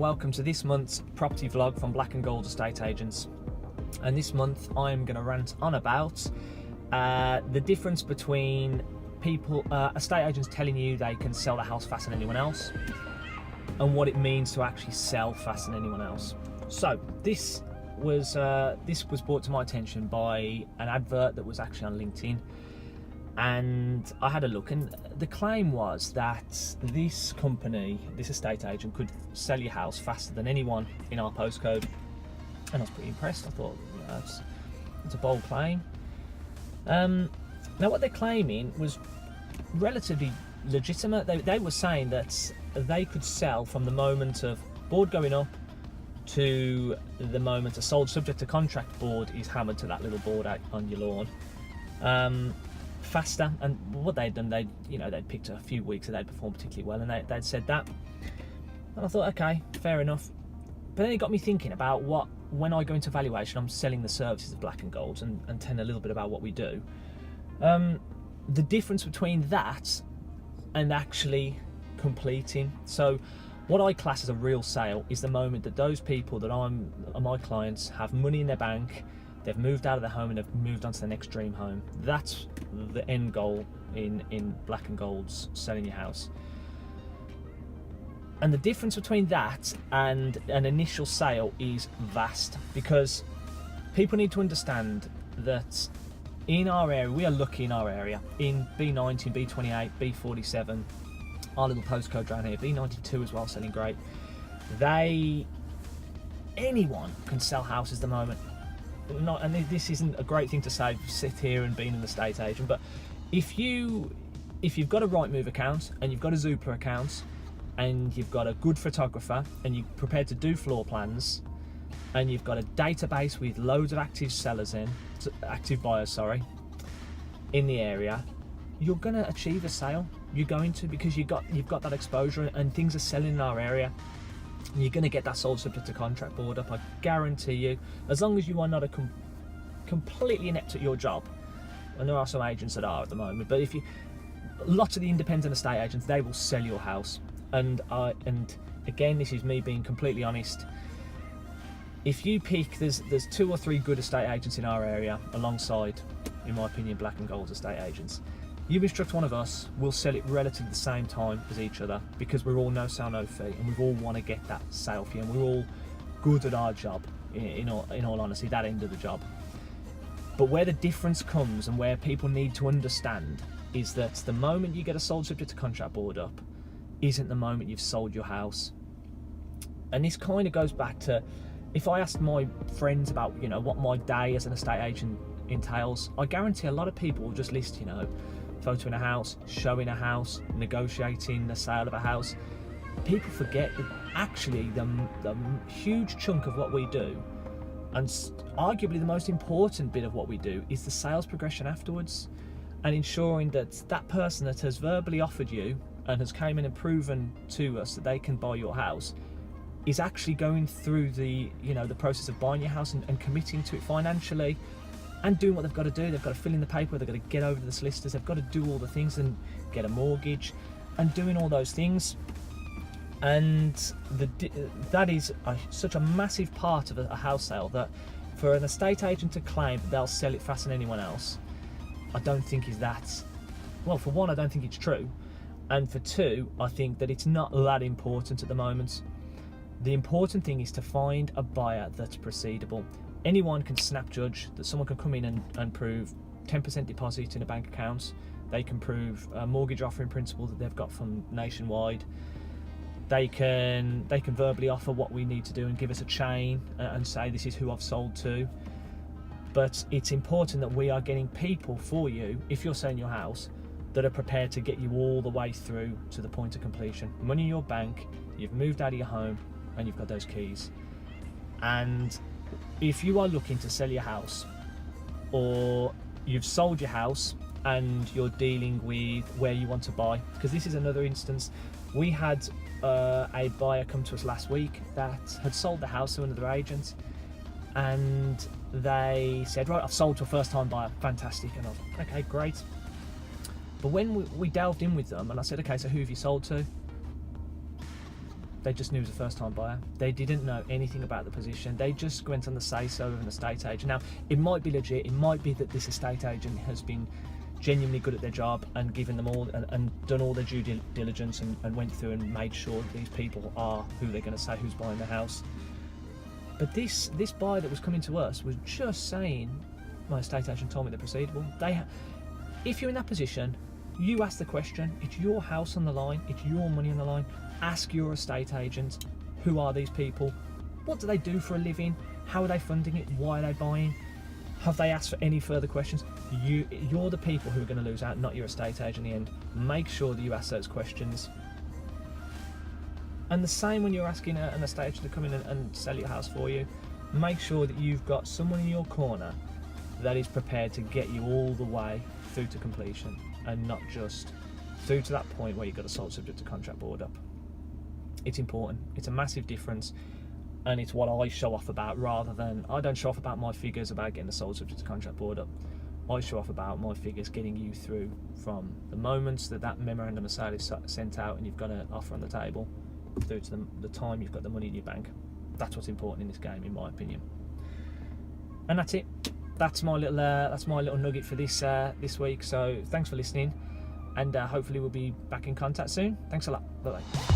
welcome to this month's property vlog from Black and Gold Estate Agents. And this month I'm going to rant on about the difference between estate agents telling you they can sell the house faster than anyone else and what it means to actually sell faster than anyone else. So this was brought to my attention by an advert that was actually on LinkedIn, and I had a look, and the claim was that this company, this estate agent, could sell your house faster than anyone in our postcode. And I was pretty impressed. I thought, that's a bold claim. Now what they're claiming was relatively legitimate. They were saying that they could sell from the moment of board going up to the moment a sold subject to contract board is hammered to that little board out on your lawn. Faster. And what they'd done, they'd picked a few weeks that they'd performed particularly well, and they'd said that, and I thought, okay, fair enough. But then it got me thinking about when I go into valuation, I'm selling the services of Black and Gold and telling a little bit about what we do. The difference between that and actually completing. So what I class as a real sale is the moment that those people that are my clients have money in their bank, they've moved out of their home and they've moved on to their next dream home. That's the end goal in Black and Gold's selling your house. And the difference between that and an initial sale is vast, because people need to understand that in our area, we are lucky in our area, in B90, B28, B47, our little postcode around here, B92 as well, selling great. Anyone can sell houses at the moment. And this isn't a great thing to say, sit here and being an estate agent, but if you've got a Rightmove account and you've got a Zoopla account and you've got a good photographer and you're prepared to do floor plans and you've got a database with loads of active buyers in the area, you're going to achieve a sale. You're going to, because you've got that exposure and things are selling in our area. You're going to get that sold subject to contract board up, I guarantee you, as long as you are not completely inept at your job. And there are some agents that are at the moment, but lots of the independent estate agents, they will sell your house. And again, this is me being completely honest. If you pick, there's 2 or 3 good estate agents in our area alongside, in my opinion, Black and Gold estate agents. You instruct one of us, we'll sell it relatively the same time as each other, because we're all no sale, no fee, and we all want to get that sale fee, and we're all good at our job, in all honesty, that end of the job. But where the difference comes and where people need to understand is that the moment you get a sold subject to contract board up isn't the moment you've sold your house. And this kind of goes back to, if I asked my friends about what my day as an estate agent entails, I guarantee a lot of people will just list photo in a house, showing a house, negotiating the sale of a house. People forget that actually the huge chunk of what we do, and arguably the most important bit of what we do, is the sales progression afterwards, and ensuring that that person that has verbally offered you and has came in and proven to us that they can buy your house is actually going through the process of buying your house and committing to it financially, and doing what they've got to do. They've got to fill in the paper, they've got to get over to the solicitors, they've got to do all the things and get a mortgage and doing all those things. And that is such a massive part of a house sale, that for an estate agent to claim that they'll sell it faster than anyone else, I don't think is that, well, for one, I don't think it's true, and for two, I think that it's not that important at the moment. The important thing is to find a buyer that's proceedable. Anyone can snap judge that someone can come in and prove 10% deposit in a bank account. They can prove a mortgage offer in principle that they've got from Nationwide. They can verbally offer what we need to do and give us a chain and say this is who I've sold to. But it's important that we are getting people for you, if you're selling your house, that are prepared to get you all the way through to the point of completion. Money in your bank, you've moved out of your home, and you've got those keys. And if you are looking to sell your house, or you've sold your house and you're dealing with where you want to buy, because this is another instance. We had a buyer come to us last week that had sold the house to another agent, and they said, right, I've sold to a first time buyer, fantastic. And I was like, okay, great. But when we delved in with them and I said, okay, so who have you sold to? They just knew it was a first-time buyer. They didn't know anything about the position. They just went on the say-so of an estate agent. Now, it might be legit. It might be that this estate agent has been genuinely good at their job and given them all and done all their due diligence and went through and made sure that these people are who they're going to say who's buying the house. But this buyer that was coming to us was just saying, my estate agent told me they're proceedable. If you're in that position, you ask the question. It's your house on the line. It's your money on the line. Ask your estate agent, who are these people? What do they do for a living? How are they funding it? Why are they buying? Have they asked for any further questions? You're the people who are going to lose out, not your estate agent in the end. Make sure that you ask those questions. And the same when you're asking an estate agent to come in and sell your house for you. Make sure that you've got someone in your corner that is prepared to get you all the way through to completion, and not just through to that point where you've got a sold subject to contract board up. It's important. It's a massive difference, and it's what I show off about, rather than, I don't show off about my figures about getting a sold subject to contract board up. I show off about my figures getting you through from the moments that memorandum of sale is sent out and you've got an offer on the table, through to the time you've got the money in your bank. That's what's important in this game, in my opinion. And that's it. That's my little nugget for this week. So thanks for listening, and hopefully we'll be back in contact soon. Thanks a lot. Bye bye.